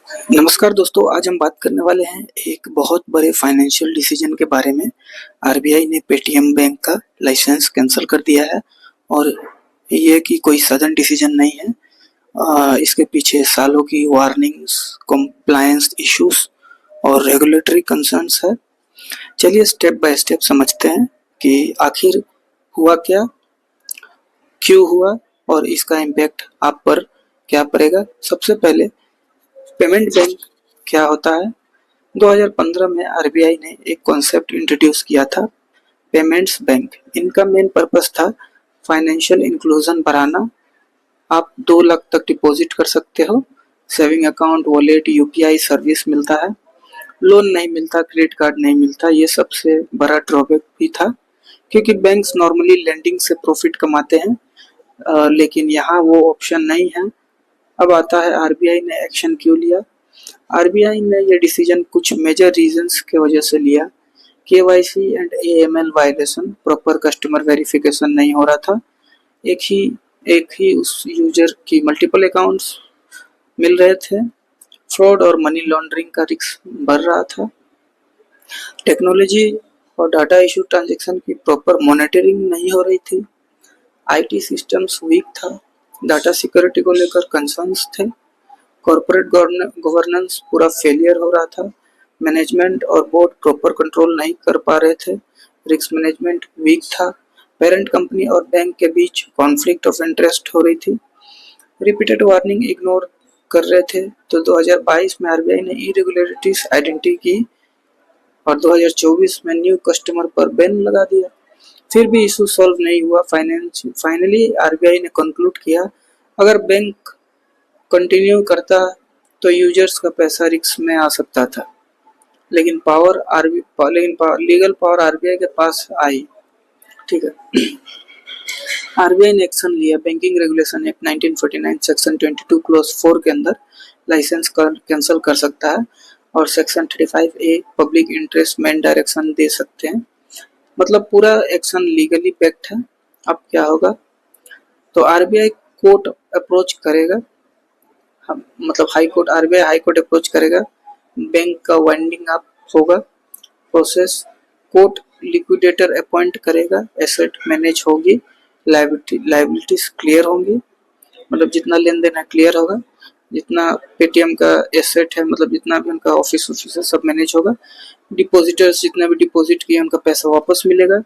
नमस्कार दोस्तों, आज हम बात करने वाले हैं एक बहुत बड़े फाइनेंशियल डिसीजन के बारे में। आरबीआई ने पेटीएम बैंक का लाइसेंस कैंसल कर दिया है और ये कि कोई सडन डिसीजन नहीं है। इसके पीछे सालों की वार्निंग्स, कॉम्प्लायंस इश्यूज और रेगुलेटरी कंसर्न्स है। चलिए स्टेप बाय स्टेप समझते हैं कि आखिर हुआ क्या, क्यों हुआ और इसका इम्पैक्ट आप पर क्या पड़ेगा। सबसे पहले पेमेंट बैंक क्या होता है। 2015 में आरबीआई ने एक कॉन्सेप्ट इंट्रोड्यूस किया था, पेमेंट्स बैंक। इनका मेन पर्पस था फाइनेंशियल इंक्लूजन बढ़ाना। आप 2 लाख तक डिपॉजिट कर सकते हो, saving account, wallet, UPI service मिलता है, लोन नहीं मिलता, क्रेडिट कार्ड नहीं मिलता। ये सबसे बड़ा ड्रॉबैक भी था क्योंकि बैंक्स नॉर्मली लेंडिंग से प्रॉफिट कमाते हैं, लेकिन यहाँ वो ऑप्शन नहीं है। अब आता है आरबीआई ने एक्शन क्यों लिया। आरबीआई ने ये डिसीजन कुछ मेजर रीजंस के वजह से लिया। KYC and AML violation, proper customer verification नहीं हो रहा था। एक ही उस यूजर की मल्टीपल अकाउंट्स मिल रहे थे। फ्रॉड और मनी लॉन्ड्रिंग का रिस्क बढ़ रहा था। टेक्नोलॉजी और डाटा इशू, ट्रांजैक्शन की प्रॉपर मॉनिटरिंग नहीं हो रही थी। आईटी सिस्टम्स वीक था। डाटा सिक्योरिटी को लेकर कंसर्न्स थे। कॉर्पोरेट गवर्नेंस पूरा फेलियर हो रहा था। मैनेजमेंट और बोर्ड प्रॉपर कंट्रोल नहीं कर पा रहे थे। रिस्क मैनेजमेंट वीक था। पेरेंट कंपनी और बैंक के बीच कॉन्फ्लिक्ट ऑफ इंटरेस्ट हो रही थी। रिपीटेड वार्निंग इग्नोर कर रहे थे। तो 2022 में आरबीआई ने इरेगुलरिटीज आइडेंटिटी की और 2024 में न्यू कस्टमर पर बैन लगा दिया। फिर भी इशू सॉल्व नहीं हुआ। फाइनली आरबीआई ने कंक्लूड किया, अगर बैंक कंटिन्यू करता तो यूजर्स का पैसा रिस्क में आ सकता था। लेकिन लीगल पावर आरबीआई के पास आई। ठीक है। आरबीआई ने एक्शन लिया। Banking regulation act 1949 section 22 clause 4 के अंदर लाइसेंस कैंसिल कर सकता है और सेक्शन 35A पब्लिक इंटरेस्ट में डायरेक्शन दे सकते हैं। मतलब पूरा एक्शन लीगली बैक्ड है। अब क्या होगा, तो आरबीआई कोर्ट अप्रोच करेगा, मतलब आरबीआई हाई कोर्ट अप्रोच करेगा। बैंक का वाइंडिंग अप होगा प्रोसेस। कोर्ट लिक्विडेटर अपॉइंट करेगा। एसेट मैनेज होगी। लायबिलिटीज क्लियर होंगी, मतलब जितना लेन देन है क्लियर होगा। जितना पेटीएम का एसेट है, मतलब जितना भी उनका ऑफिस है सब मैनेज होगा। डिपॉजिटर्स जितना भी डिपॉजिट किए उनका पैसा वापस मिलेगा।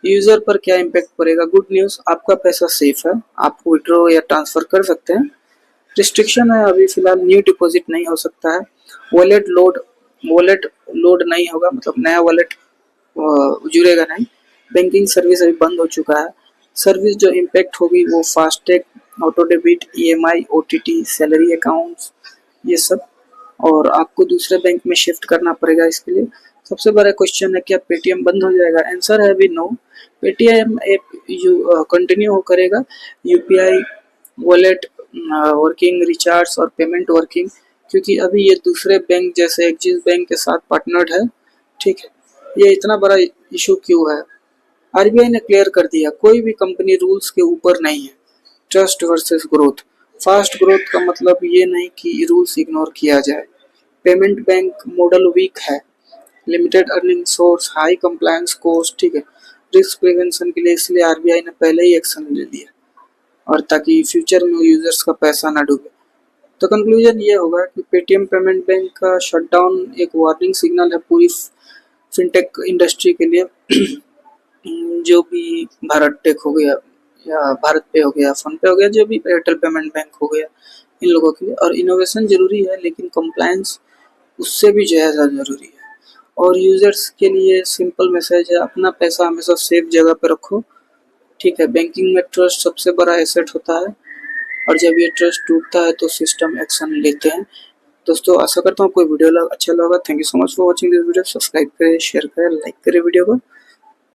यूजर पर क्या इम्पैक्ट पड़ेगा। गुड न्यूज, आपका पैसा सेफ है, आप विड्रॉ या ट्रांसफर कर सकते हैं। रिस्ट्रिक्शन है अभी फिलहाल, न्यू डिपॉजिट नहीं हो सकता है। वॉलेट लोड नहीं होगा, मतलब नया वॉलेट जुड़ेगा नहीं। बैंकिंग सर्विस अभी बंद हो चुका है। सर्विस जो इम्पैक्ट होगी वो FASTag, auto debit, EMI, OTT, salary accounts, ये सब। और आपको दूसरे बैंक में शिफ्ट करना पड़ेगा इसके लिए। सबसे बड़ा क्वेश्चन है, क्या पेटीएम बंद हो जाएगा। आंसर है अभी नो। पेटीएम ऐप कंटिन्यू करेगा। यूपीआई, वॉलेट वर्किंग, रिचार्ज और पेमेंट वर्किंग, क्योंकि अभी ये दूसरे बैंक जैसे एक्सिस बैंक के साथ पार्टनर्ड है। ठीक है। ये इतना बड़ा इशू क्यों है। आरबीआई ने क्लियर कर दिया, कोई भी कंपनी रूल्स के ऊपर नहीं है। Trust versus growth. Fast growth का मतलब ये नहीं कि रूल्स इग्नोर किया जाए। पेमेंट बैंक मॉडल वीक है। Limited earning source, high compliance cost. ठीक है। रिस्क प्रिवेंशन के लिए इसलिए आरबीआई ने पहले ही एक्शन ले लिया, और ताकि फ्यूचर में यूजर्स का पैसा ना डूबे। तो कंक्लूजन ये होगा कि पेटीएम पेमेंट बैंक का शटडाउन एक वार्निंग सिग्नल है पूरी फिनटेक इंडस्ट्री के लिए। जो भी भारत टेक हो गया या भारत पे हो गया, फोन पे हो गया, जो भी एयरटेल पेमेंट बैंक हो गया, इन लोगों के लिए। और इनोवेशन जरूरी है, लेकिन कंप्लायंस उससे भी ज़्यादा जरूरी है। और यूजर्स के लिए सिंपल मैसेज है, अपना पैसा हमेशा सेफ जगह पे रखो। ठीक है। बैंकिंग में ट्रस्ट सबसे बड़ा एसेट होता है, और जब ये ट्रस्ट टूटता है तो सिस्टम एक्शन लेते हैं। दोस्तों आशा करता हूँ कोई वीडियो अच्छा लगा। Thank you so much for watching this video. Subscribe करें, शेयर करें, लाइक करें वीडियो को।